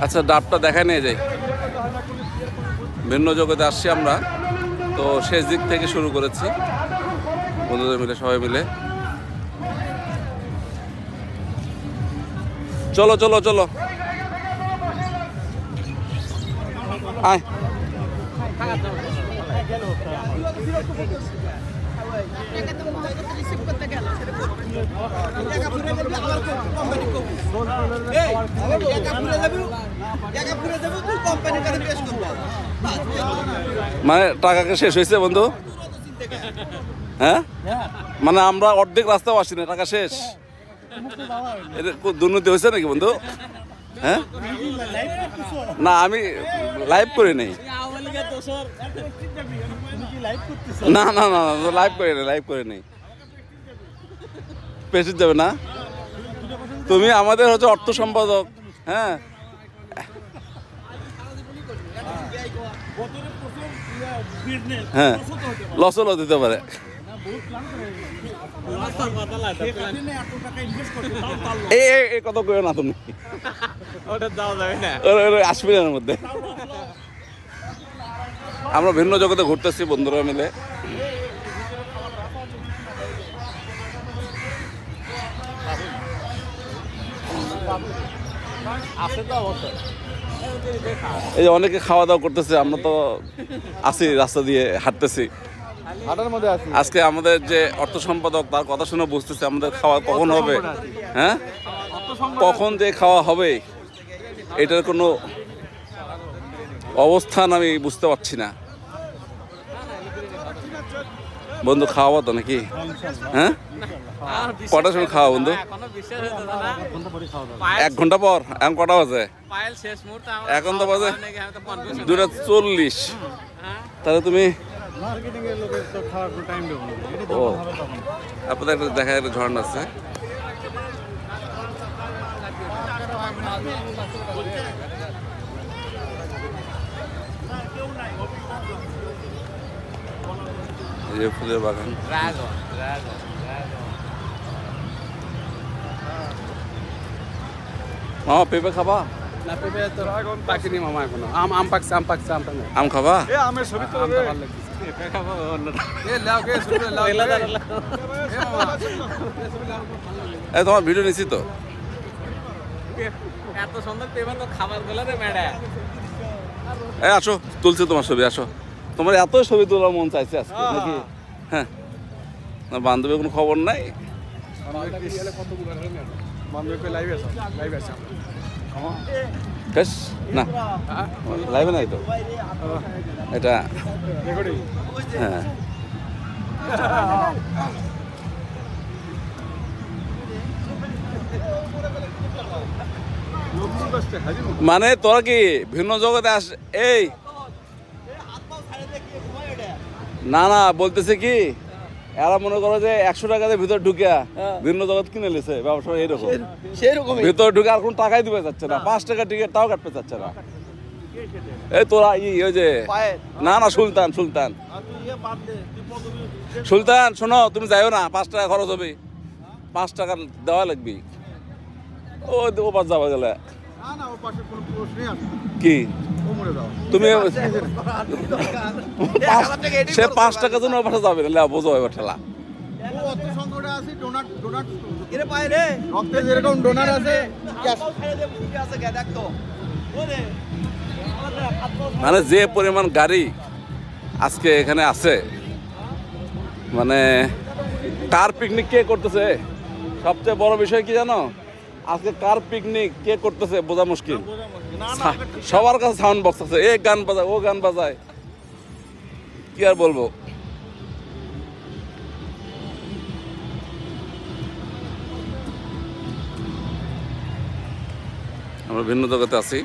আচ্ছা ডাবটা দেখায় নিয়ে যাই। ভিন্ন জগতে আসছি আমরা, তো শেষ দিক থেকে শুরু করেছি বন্ধুদের মিলে, সবাই মিলে। চলো চলো চলো, আয়। মানে টাকা শেষ হয়েছে বন্ধু? হ্যাঁ, মানে আমরা অর্ধেক রাস্তাও আসি না, টাকা শেষ। এটা দুর্নীতি হয়েছে নাকি বন্ধু? হ্যাঁ, না আমি লাইভ করি নাই। না না না লাইভ করি নাই, লাইভ করি নাই। পেশে যাবে না, তুমি আমাদের হচ্ছে অর্থ সম্পাদক। হ্যাঁ, হ্যাঁ লসও দিতে পারে। এই কত করে না তুমি, আসবিনের মধ্যে। আমরা ভিন্ন জগতে ঘুরতেছি বন্ধুরা মিলে। এই যে অনেকে খাওয়া দাওয়া করতেছে, আমরা তো আছি রাস্তা দিয়ে হাঁটতেছি। আজকে আমাদের যে অর্থ সম্পাদক, তার কথা শুনে বুঝতেছে আমাদের খাওয়া কখন হবে। হ্যাঁ, কখন যে খাওয়া হবে এটার কোনো অবস্থান আমি বুঝতে পারছি না। বন্ধু খাওয়া তো নাকি? হ্যাঁ, কটার সময় খাওয়া বন্ধু? 1 ঘন্টা পর। এখন কটা বাজে? এখন তো বাজে 2:40। তাহলে তুমি আপনাদের একটা দেখা একটা ঝর্ণা আছে। ফুলের বাগান। মামা পেঁপে খাবা? না, পেঁপে তো পাকিনি মামা এখনো। আম পাকছে, আম পাকছে। আম খাবা? আমের ছবি তো ভালো লাগছে। পেঁপে খাবো অন্যটা। লাও কে ছবি লাও। এই তোমার ভিডিও নিছি তো। এত সুন্দর পেঁপে তো খাবার গুলো রে ম্যাডা। এই আসো, তুলছি তোমার ছবি, আসো। তোমার এত ছবি তোলার মন চাইছে আজকে নাকি? হ্যাঁ, না বান্ধবীর কোনো খবর নাই? না লাইভে নাই তো এটা। হ্যাঁ, মানে তোরা কি ভিন্ন জগতে আস? এই না না বলতেছে কি, এরা মনে করো যে 100 টাকাতে ভিতর ঢুকিয়া ভিন্ন জগৎ কিনে নিছে ব্যবসা। এইরকম ভিতর ঢুকে আর কোন টাকাই দিতে চাচ্ছে না, 5 টাকা টিকিট তাও কাটতে চাচ্ছে না। এই তোরা ওই যে না না সুলতান শোনো, তুমি যাইও না, 5 টাকা খরচ হবে, 5 টাকা দেওয়া লাগবে। ও পাশ যাওয়া গেলে কি তুমি সে 5 টাকার জন্য পাশে যাবে না, বোঝো এবার ঠেলা। মানে যে পরিমাণ গাড়ি আজকে এখানে আছে, মানে কার পিকনিক কে করতেছে? সবচেয়ে বড় বিষয় কি জানো? আজকে কার পিকনিক কে করতেছে বোঝা মুশকিল। সবার কাছে সাউন্ড বক্স আছে, এ গান বাজায়, ও গান বাজায়, কি আর বলবো। আমরা ভিন্ন জগতে আছি।